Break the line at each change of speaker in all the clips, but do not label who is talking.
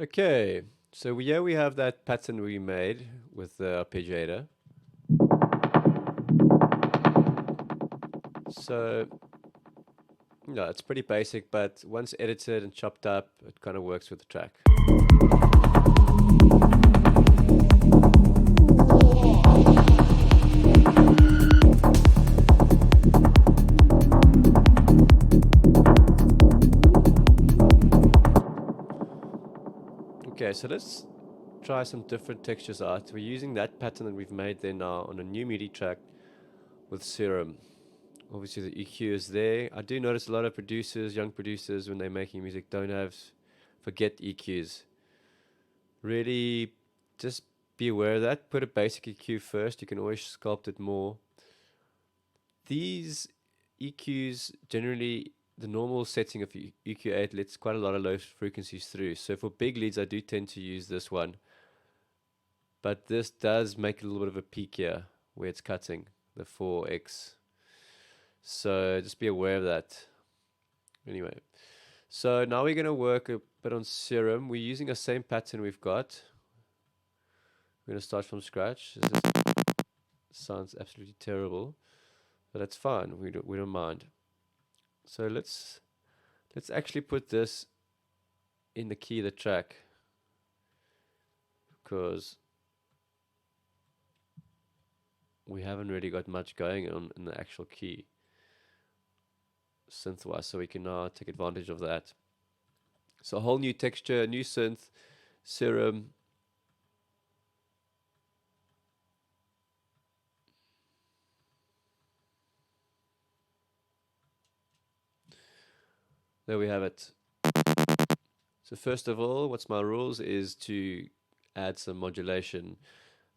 Okay, so here we have that pattern we made with the arpeggiator. So, no, it's pretty basic, but once edited and chopped up, it kind of works with the track. Okay, so let's try some different textures out. We're using that pattern that we've made there now on a new MIDI track with Serum. Obviously the EQ is there. I do notice a lot of producers, young producers, when they're making music, forget EQs. Really just be aware of that. Put a basic EQ first. You can always sculpt it more. These EQs, generally the normal setting of EQ8 lets quite a lot of low frequencies through. So for big leads, I do tend to use this one. But this does make a little bit of a peak here where it's cutting, the 4x. So just be aware of that. Anyway, so now we're going to work a bit on Serum. We're using the same pattern we've got. We're going to start from scratch. This sounds absolutely terrible, but that's fine. We don't mind. So let's actually put this in the key of the track, because we haven't really got much going on in the actual key synth-wise, so we can now take advantage of that. So a whole new texture, new synth, Serum. There we have it. So first of all, what's my rules is to add some modulation.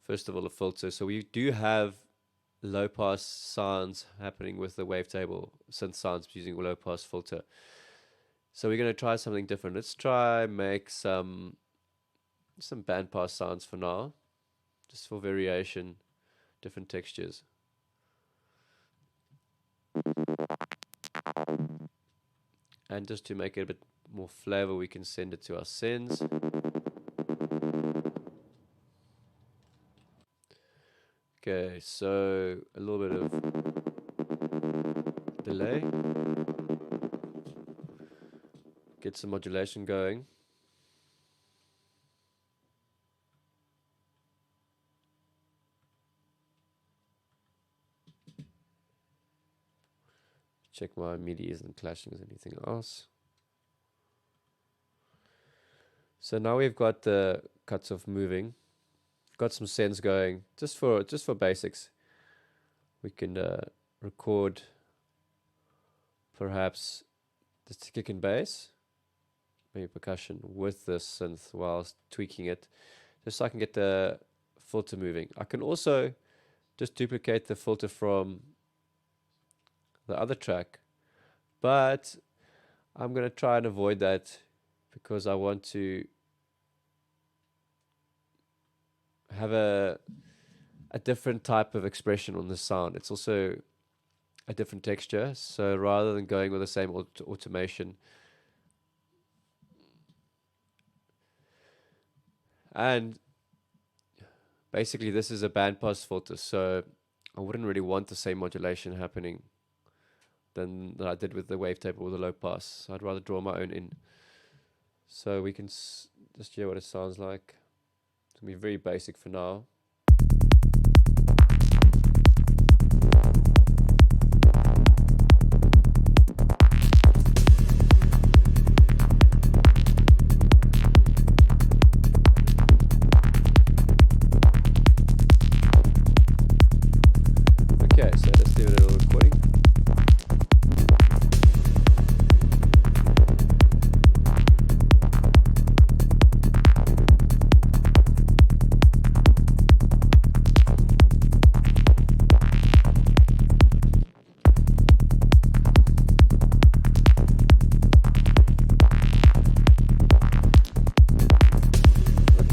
First of all, a filter. So we do have low pass sounds happening with the wavetable synth sounds using a low pass filter. So we're going to try something different. Let's try make some band pass sounds for now, just for variation, different textures. And just to make it a bit more flavor, we can send it to our sends. Okay, so a little bit of delay. Get some modulation going. Check my MIDI isn't clashing with anything else. So now we've got the cuts off moving. Got some sends going just for basics. We can record perhaps just kick and bass, maybe percussion with this synth whilst tweaking it, just so I can get the filter moving. I can also just duplicate the filter from the other track, but I'm going to try and avoid that because I want to have a different type of expression on the sound. It's also a different texture, so rather than going with the same automation, and basically this is a bandpass filter, so I wouldn't really want the same modulation happening than I did with the wavetable or the low pass. So I'd rather draw my own in. So we can just hear what it sounds like. It's going to be very basic for now. Okay, so let's do a little recording.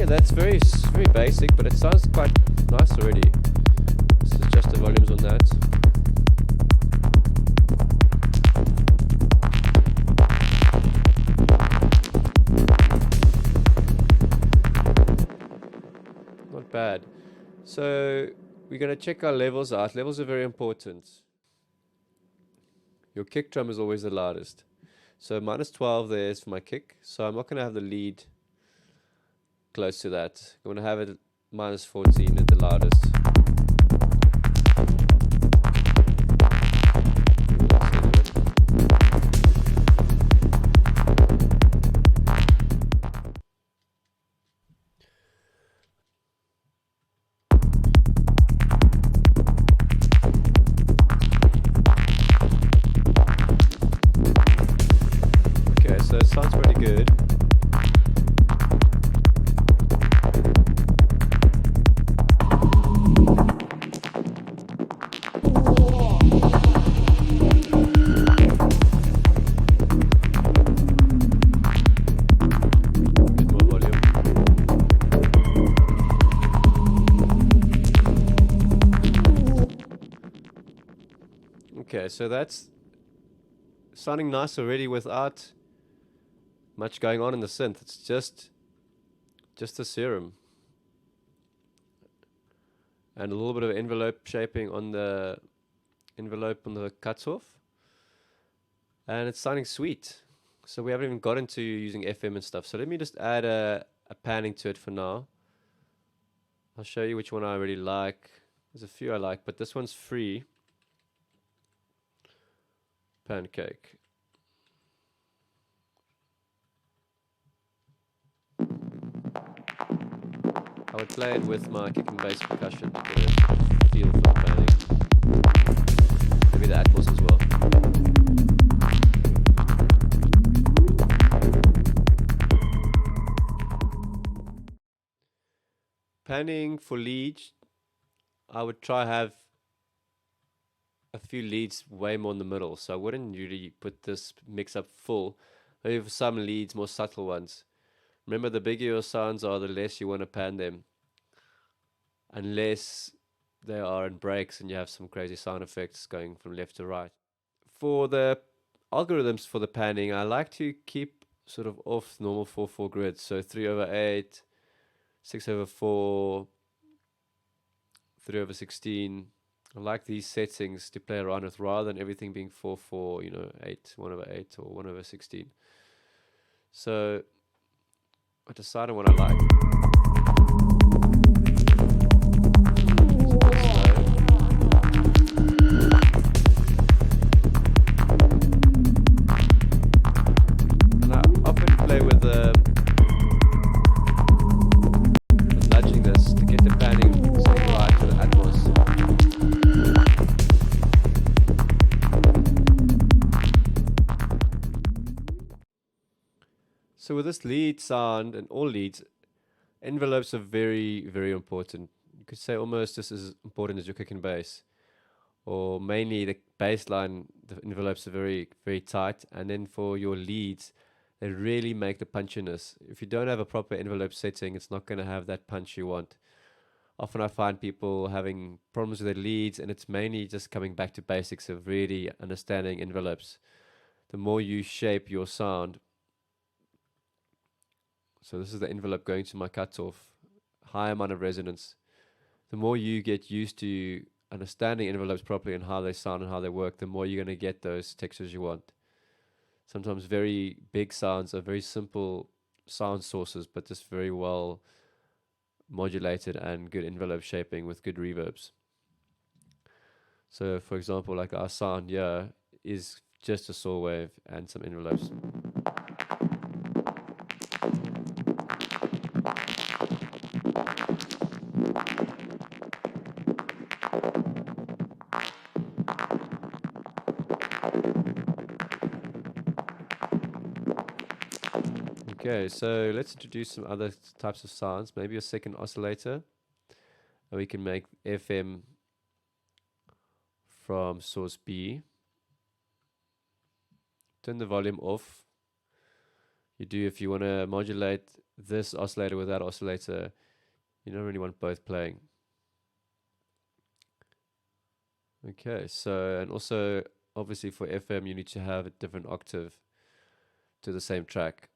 That's very basic, but it sounds quite nice already. Let's adjust the volumes on that. pad. So we're going to check our levels out. Levels are very important. Your kick drum is always the loudest. So -12 there is for my kick. So I'm not going to have the lead close to that. I'm going to have it -14 at the loudest. Okay, so it sounds pretty good. Bit more volume. Okay, so that's sounding nice already without much going on in the synth. It's just a Serum and a little bit of envelope shaping on the envelope on the cutoff, and it's sounding sweet. So we haven't even got into using FM and stuff. So let me just add a panning to it for now. I'll show you which one I really like. There's a few I like, but this one's free. Pancake. I would play it with my kick and bass percussion to get a feel for the panning. Maybe the Atmos as well. Panning for leads, I would try have a few leads way more in the middle. So I wouldn't usually put this mix up full. Maybe for some leads, more subtle ones. Remember, the bigger your sounds are, the less you want to pan them. Unless they are in breaks and you have some crazy sound effects going from left to right. For the algorithms for the panning, I like to keep sort of off normal 4/4 grids. So 3/8, 6/4, 3/16. I like these settings to play around with rather than everything being 4/4, 8, 1/8 or 1/16. So I decided what I like. And I often play with nudging this to get the panning setting right to the Atmos. So with this lead sound and all leads, envelopes are very, very important. You could say almost just as important as your kick and bass. Or mainly the bass line, the envelopes are very, very tight. And then for your leads, they really make the punchiness. If you don't have a proper envelope setting, it's not going to have that punch you want. Often I find people having problems with their leads, and it's mainly just coming back to basics of really understanding envelopes. The more you shape your sound, so this is the envelope going to my cutoff, high amount of resonance. The more you get used to understanding envelopes properly and how they sound and how they work, the more you're going to get those textures you want. Sometimes very big sounds are very simple sound sources, but just very well modulated and good envelope shaping with good reverbs. So for example, like our sound here is just a saw wave and some envelopes. Okay, so let's introduce some other types of sounds. Maybe a second oscillator. And we can make FM from source B. Turn the volume off. You do if you want to modulate this oscillator with that oscillator. You don't really want both playing. Okay, so, and also obviously for FM you need to have a different octave to the same track.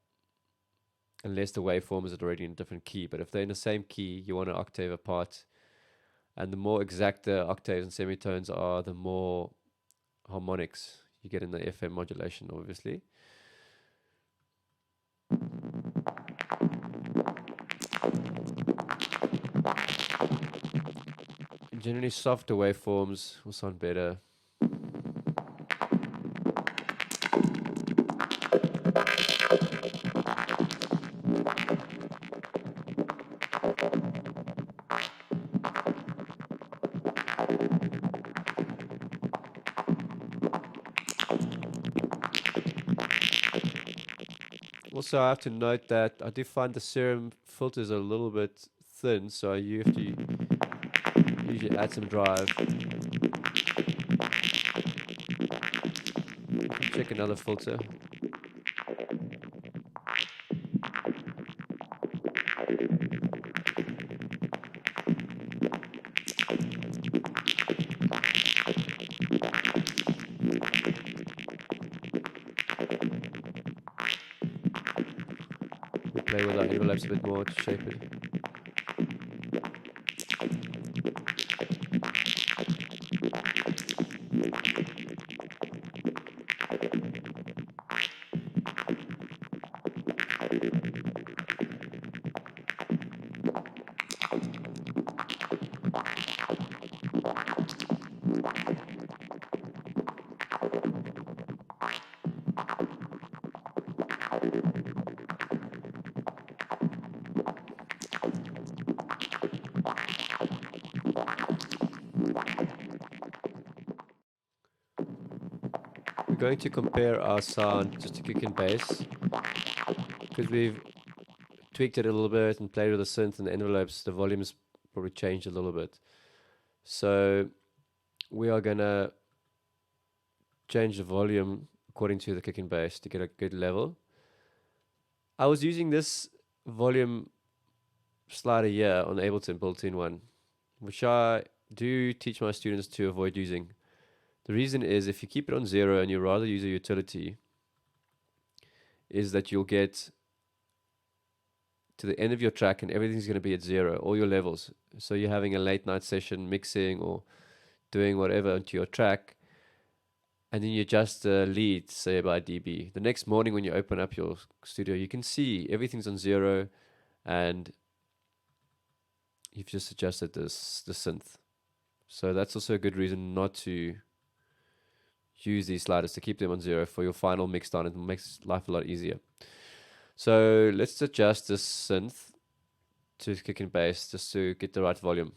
unless the waveform is already in a different key. But if they're in the same key, you want an octave apart. And the more exact the octaves and semitones are, the more harmonics you get in the FM modulation, obviously. Generally, softer waveforms will sound better. Also, I have to note that I do find the Serum filters are a little bit thin, so you have to usually add some drive. Check another filter. We play with our envelopes a bit more to shape it. We're going to compare our sound just to kick in bass, because we've tweaked it a little bit and played with the synth and the envelopes. The volume's probably changed a little bit. So we are gonna change the volume according to the kick and bass to get a good level. I was using this volume slider here on the Ableton built-in one, which I do teach my students to avoid using. The reason is, if you keep it on 0 and you rather use a utility, is that you'll get to the end of your track and everything's going to be at 0, all your levels. So you're having a late night session mixing or doing whatever onto your track, and then you adjust the lead, say by dB. The next morning when you open up your studio, you can see everything's on 0 and you've just adjusted the synth. So that's also a good reason not to use these sliders, to keep them on 0 for your final mix down. It makes life a lot easier. So let's adjust this synth to kick and bass just to get the right volume.